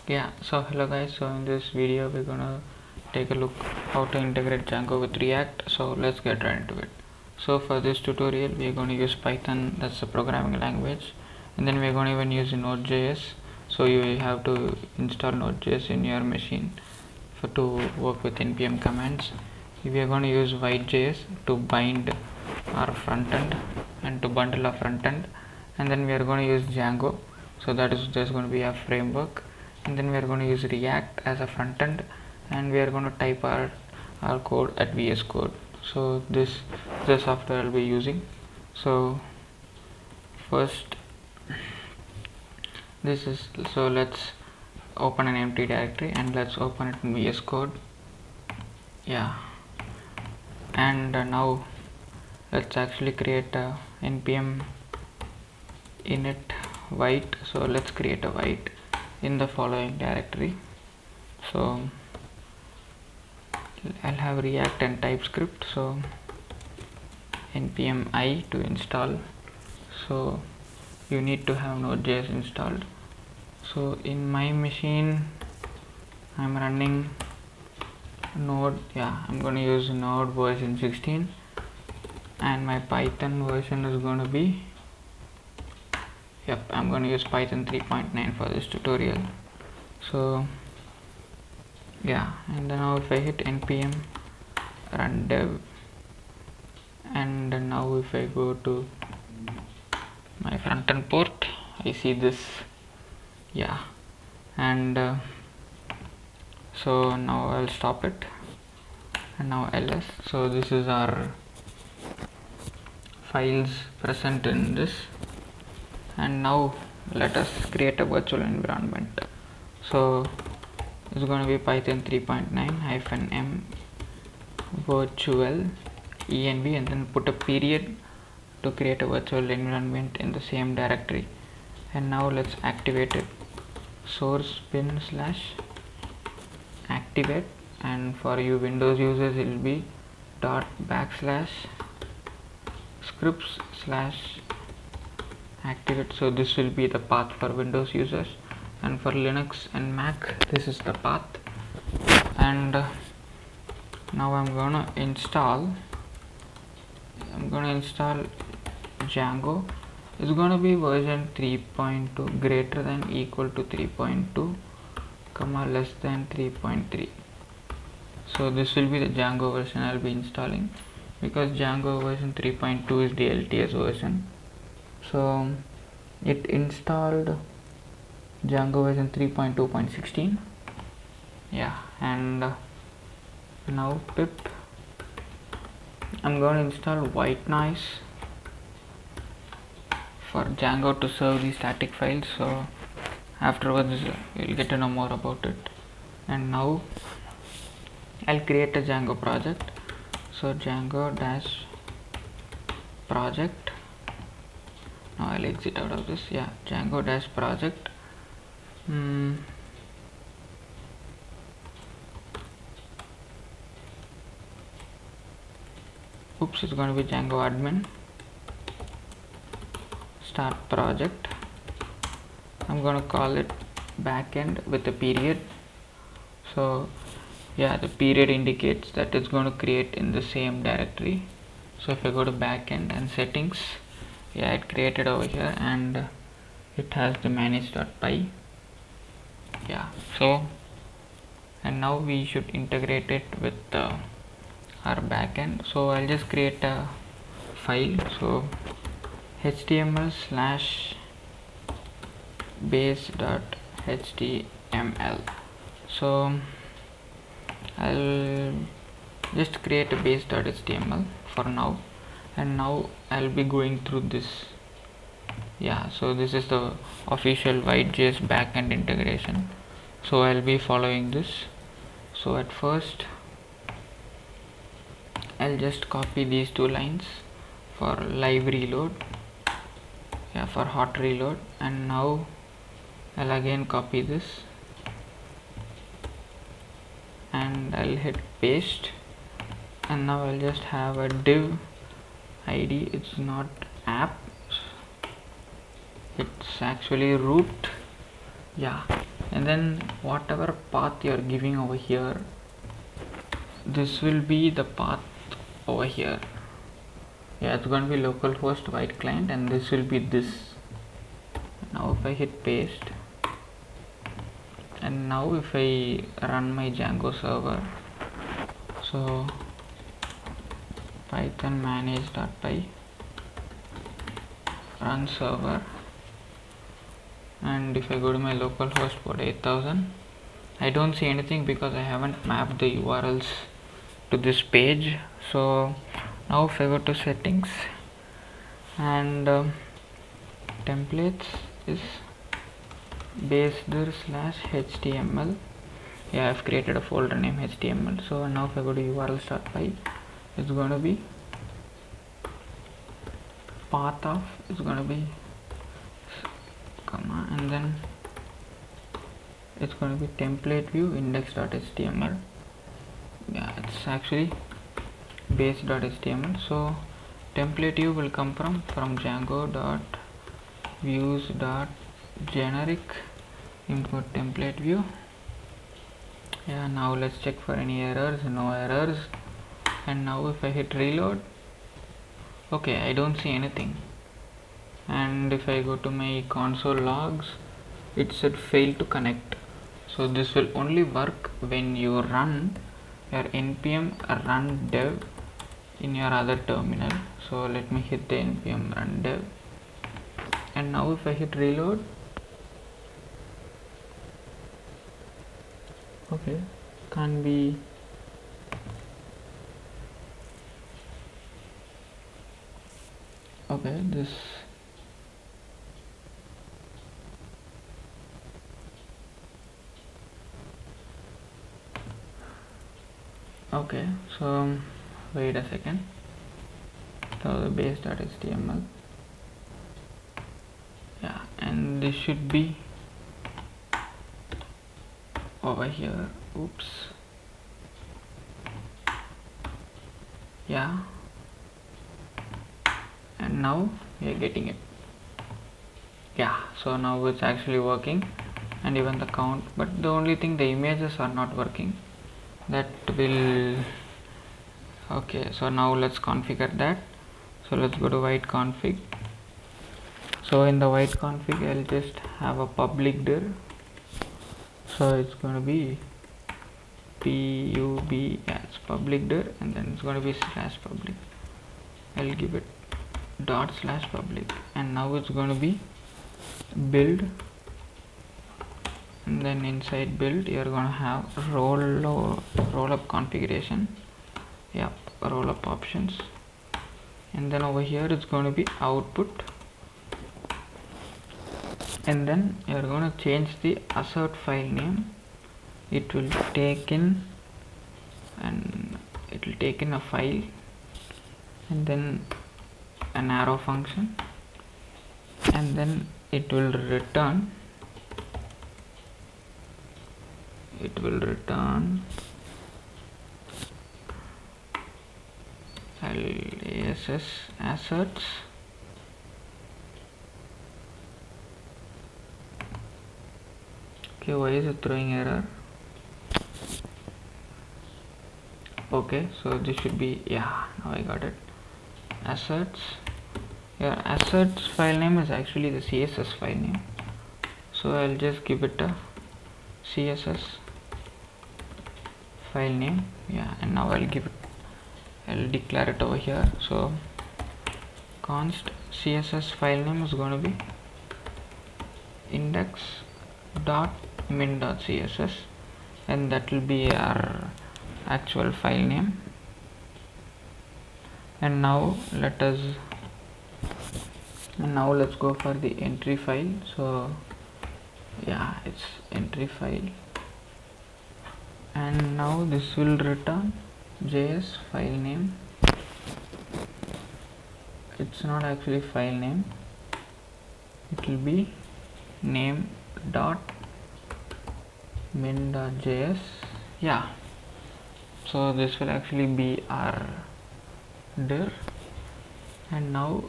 Yeah, so hello guys, so in this video we're gonna take a look how to integrate Django with React. So let's get right into it. So for this tutorial we're going to use Python, that's the programming language, and then we're going to even use Node.js. So you have to install Node.js in your machine to work with npm commands. We are going to use vitejs to bind our front end and to bundle our front end, and then we are going to use Django, so that is just going to be a framework, and then we are going to use React as a front end, and we are going to type our code at VS Code. So this is the software I'll be using. So first let's open an empty directory and let's open it in VS Code. Yeah, and now let's actually create a npm init white. So let's create a white in the following directory. So I'll have React and Typescript. So npm I to install. So you need to have Node.js installed. So in my machine I'm running Node. Yeah, I'm going to use Node version 16, and my Python version is going to be, I'm going to use Python 3.9 for this tutorial. So yeah, and then now if I hit npm run dev, and now if I go to my front end port, I see this. Yeah, and so now I'll stop it, and now ls. So this is our files present in this, and now let us create a virtual environment. So it's going to be Python 3.9 -m virtual env, and then put a period to create a virtual environment in the same directory. And now let's activate it. Source bin / activate, and for you Windows users it will be /scripts / activate. So this will be the path for Windows users, and for Linux and Mac this is the path. And now I'm gonna install Django. It's going to be version 3.2 greater than equal to 3.2 comma less than 3.3. so this will be the Django version I'll be installing, because Django version 3.2 is the LTS version. So it installed Django version 3.2.16. yeah, and now pip, I'm going to install white noise for Django to serve the static files. So afterwards you'll get to know more about it. And now I'll create a Django project. So Django dash project. Now I'll exit out of this. Yeah, Django dash project. Oops, it's going to be Django admin. Start project. I'm going to call it backend with a period. So yeah, the period indicates that it's going to create in the same directory. So if I go to backend and settings, yeah, it created over here, and it has the manage.py. yeah, so and now we should integrate it with our backend. So I'll just create a file. So html/base.html. so I'll just create a base.html for now, and now I'll be going through this. Yeah, so this is the official vitejs backend integration, so I'll be following this. So at first I'll just copy these two lines for live reload, for hot reload, and now I'll again copy this and I'll hit paste, and now I'll just have a div id. It's not app, it's actually root. Yeah, and then whatever path you are giving over here, this will be the path over here. Yeah, it's going to be localhost white client, and this will be this. Now if I hit paste, and now if I run my Django server, so python manage.py run server, and if I go to my localhost port 8000, I don't see anything because I haven't mapped the URLs to this page. So now if I go to settings and templates is base_html. Yeah, I've created a folder named html. So now if I go to urls.py, it's going to be path of, it's going to be comma, and then it's going to be template view index.html. Yeah, it's actually base.html. so template view will come from django.views.generic import template view. Yeah, now let's check for any errors. No errors. And now if I hit reload, okay, I don't see anything. And if I go to my console logs, it said fail to connect. So this will only work when you run your npm run dev in your other terminal. So let me hit the npm run dev, and now if I hit reload, okay, can't be. Okay, this okay, so wait a second. So the base.html, yeah, and this should be over here. Oops. Yeah, and now we are getting it. Yeah, so now it's actually working, and even the count, but the only thing, the images are not working. That will, okay, so now let's configure that. So let's go to white config. So in the white config, I'll just have a public dir. So it's going to be pub, yeah, it's public dir, and then it's going to be /public. I'll give it ./public, and now it's going to be build, and then inside build you're going to have roll up configuration. Yeah, roll up options, and then over here it's going to be output, and then you're going to change the assert file name. It will take in, and it will take in a file, and then an arrow function, and then it will return asserts. Okay, why is it throwing error? Okay, so this should be, yeah, now I got it. Asserts, your asserts file name is actually the CSS file name, so I'll just give it a CSS file name. Yeah, and now I'll declare it over here. So const CSS file name is going to be index.min.css, and that will be our actual file name. And now let's go for the entry file. So yeah, it's entry file, and now this will return JS file name. It's not actually file name, it will be name.min.js. yeah, so this will actually be our dir. And now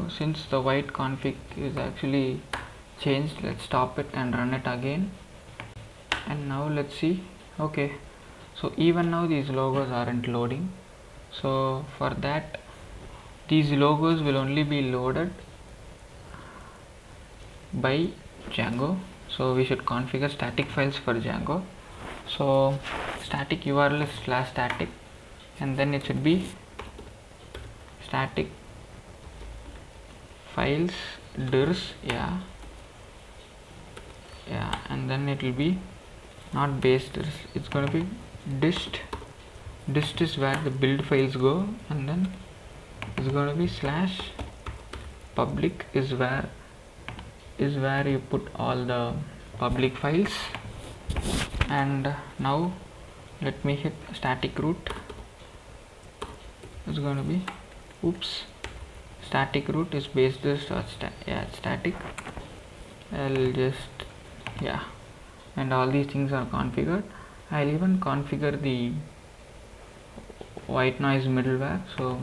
since the white config is actually changed. Let's stop it and run it again, and now let's see. Okay, so even now these logos aren't loading. So for that, these logos will only be loaded by Django. So we should configure static files for Django. So static URL is /static, and then it should be static files dirs, yeah, and then it will be not base dirs, it's going to be dist. Dist is where the build files go, and then it's going to be /public is where you put all the public files. And now let me hit static root. It's going to be static root is base dirs static. I'll just and all these things are configured. I'll even configure the white noise middleware, so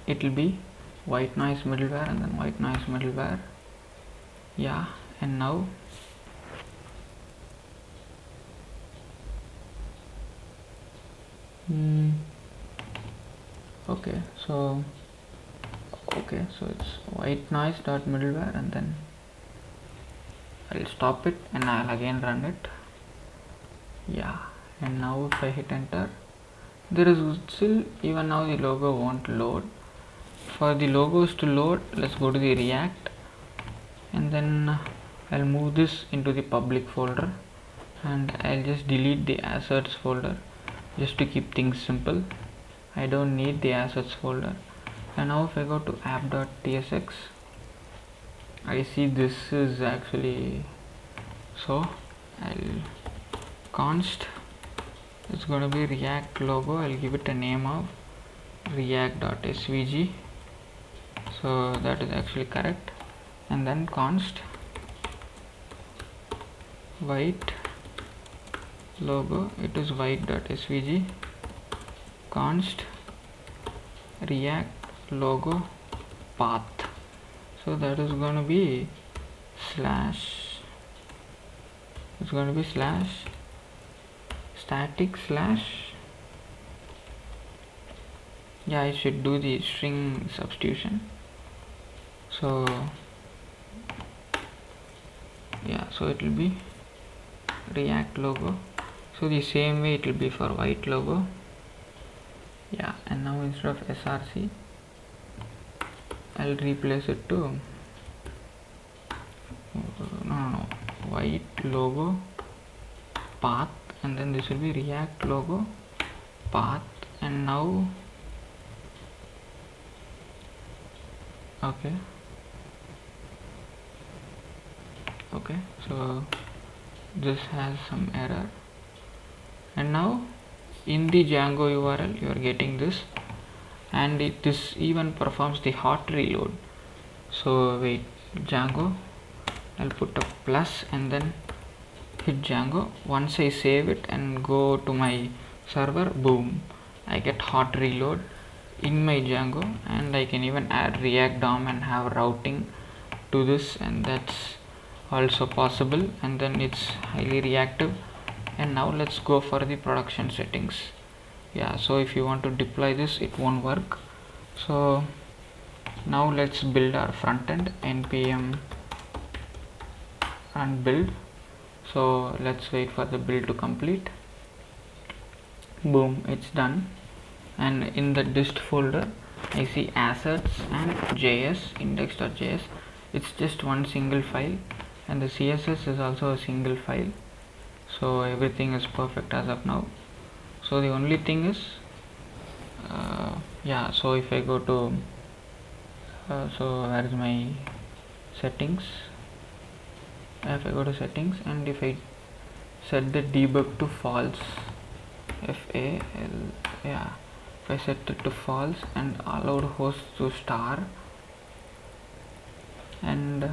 it will be white noise middleware and then white noise middleware, and now okay, so it's white noise dot middleware, and then I'll stop it and I'll again run it, and now if I hit enter, there is still, even now the logo won't load. For the logos to load, let's go to the React, and then I'll move this into the public folder, and I'll just delete the assets folder just to keep things simple. I don't need the assets folder. And now if I go to app.tsx, I see this is actually, so I'll const, it's going to be React logo. I'll give it a name of react.svg, so that is actually correct. And then const white logo, it is white.svg, const react logo path, so that is going to be static I should do the string substitution, so so it will be react logo, so the same way it will be for white logo, and now instead of src, I'll replace it to white logo path, and then this will be react logo path. And now okay, so this has some error, and now in the Django URL you are getting this, and this even performs the hot reload. So wait, Django, I'll put a plus and then hit Django. Once I save it and go to my server, boom, I get hot reload in my Django, and I can even add React DOM and have routing to this, and that's also possible, and then it's highly reactive. And now let's go for the production settings. So if you want to deploy this, it won't work. So now let's build our front end, npm run build. So let's wait for the build to complete. Boom, it's done. And in the dist folder I see assets and js, index.js. it's just one single file, and the css is also a single file, so everything is perfect as of now. So the only thing is so if I go to so where is my settings, if I go to settings and if I set the debug to false, if I set it to false and allowed host to star, and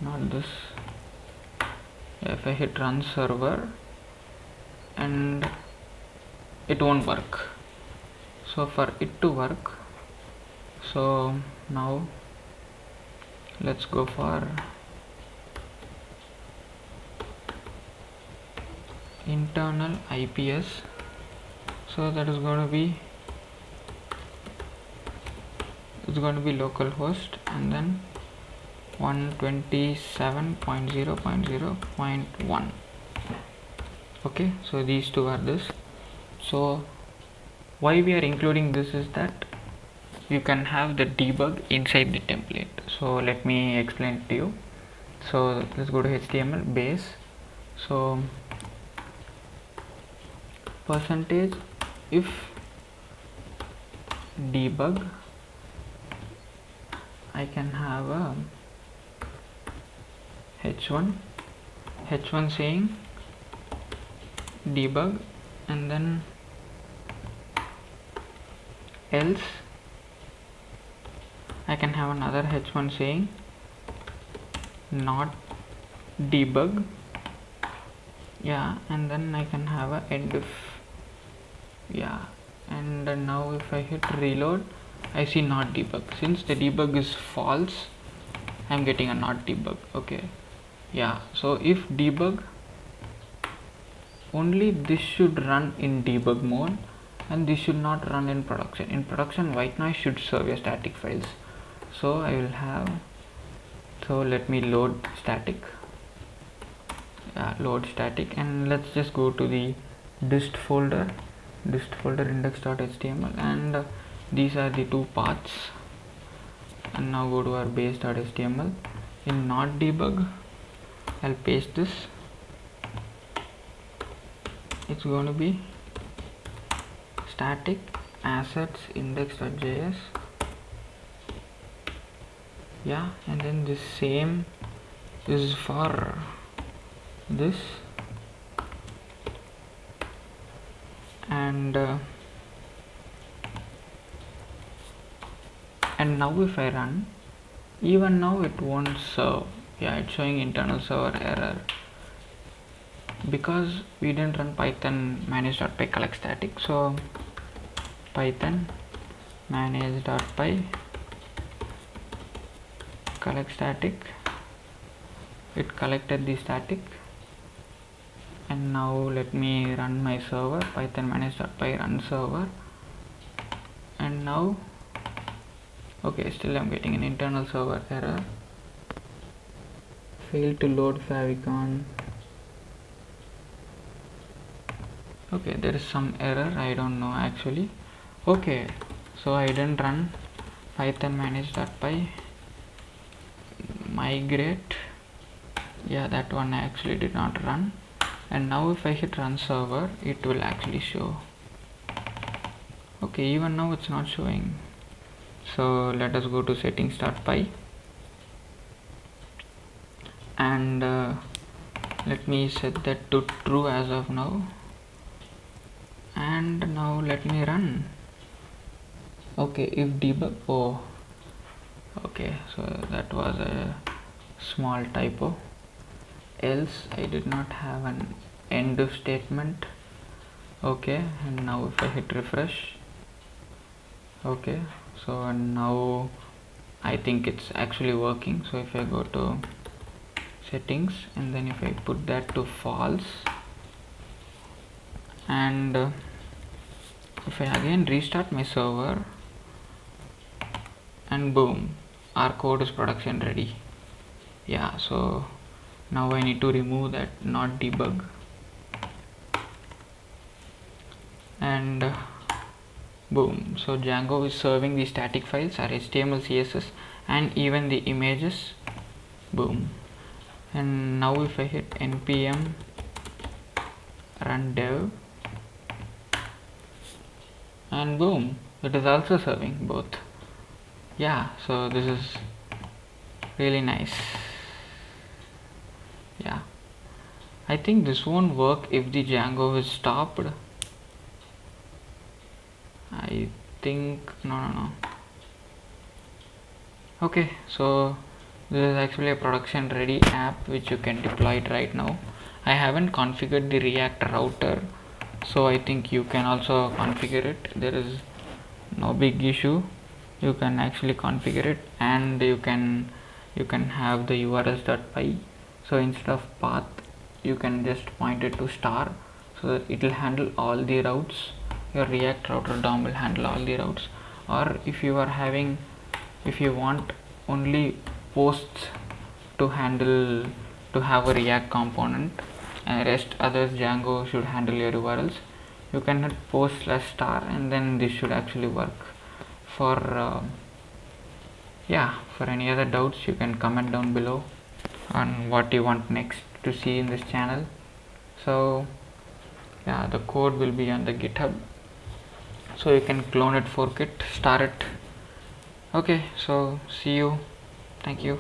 not this, if I hit run server, and it won't work. So for it to work, so now let's go for internal IPS. So that is going to be, it's going to be localhost and then 127.0.0.1. okay, so these two are this. So why we are including this is that you can have the debug inside the template. So let me explain it to you. So let's go to HTML base. So percentage if debug, I can have a h1 saying debug, and then else I can have another h1 saying not debug, yeah, and then I can have a end if, yeah, and now if I hit reload, I see not debug. Since the debug is false, I'm getting a not debug. Okay, yeah, so if debug, only this should run in debug mode and this should not run in production. In production, white noise should serve your static files. So I will have, so let me load static, load static, and let's just go to the dist folder index.html, and these are the two paths. And now go to our base.html. In not debug, I'll paste this. It's going to be static assets index.js, yeah, and then this same is for this, and now if I run, even now it won't serve, yeah, it's showing internal server error because we didn't run python manage.py collect static. So python manage.py collect static, it collected the static, and now let me run my server, python manage.py run server, and now okay, still I'm getting an internal server error, failed to load favicon. Okay, there is some error, I don't know actually. Okay, so I didn't run python manage.py migrate, yeah, that one I actually did not run. And now if I hit run server, it will actually show. Okay, even now it's not showing. So let us go to settings.py and let me set that to true as of now, and now let me run. Okay, if debug, oh okay, so that was a small typo, else I did not have an end of statement. Okay, and now if I hit refresh, okay, so now I think it's actually working. So if I go to settings and then if I put that to false, and if I again restart my server, and boom, our code is production ready. Yeah, so now I need to remove that not debug, and boom, so Django is serving the static files, our HTML, CSS, and even the images. Boom. And now if I hit npm run dev, and boom, it is also serving both. Yeah, so this is really nice. Yeah, I think this won't work if the Django is stopped. I think no. Okay, so this is actually a production ready app which you can deploy it right now. I haven't configured the React router, so I think you can also configure it. There is no big issue, you can actually configure it, and you can you can have the urls.py. So instead of path, you can just point it to star, so that it will handle all the routes. Your React router DOM will handle all the routes. Or if you want only posts to handle, to have a React component, and rest others Django should handle your URLs, you can hit post/star, and then this should actually work. For for any other doubts, you can comment down below on what you want next to see in this channel. So the code will be on the GitHub, so you can clone it, fork it, star it. Okay, so see you. Thank you.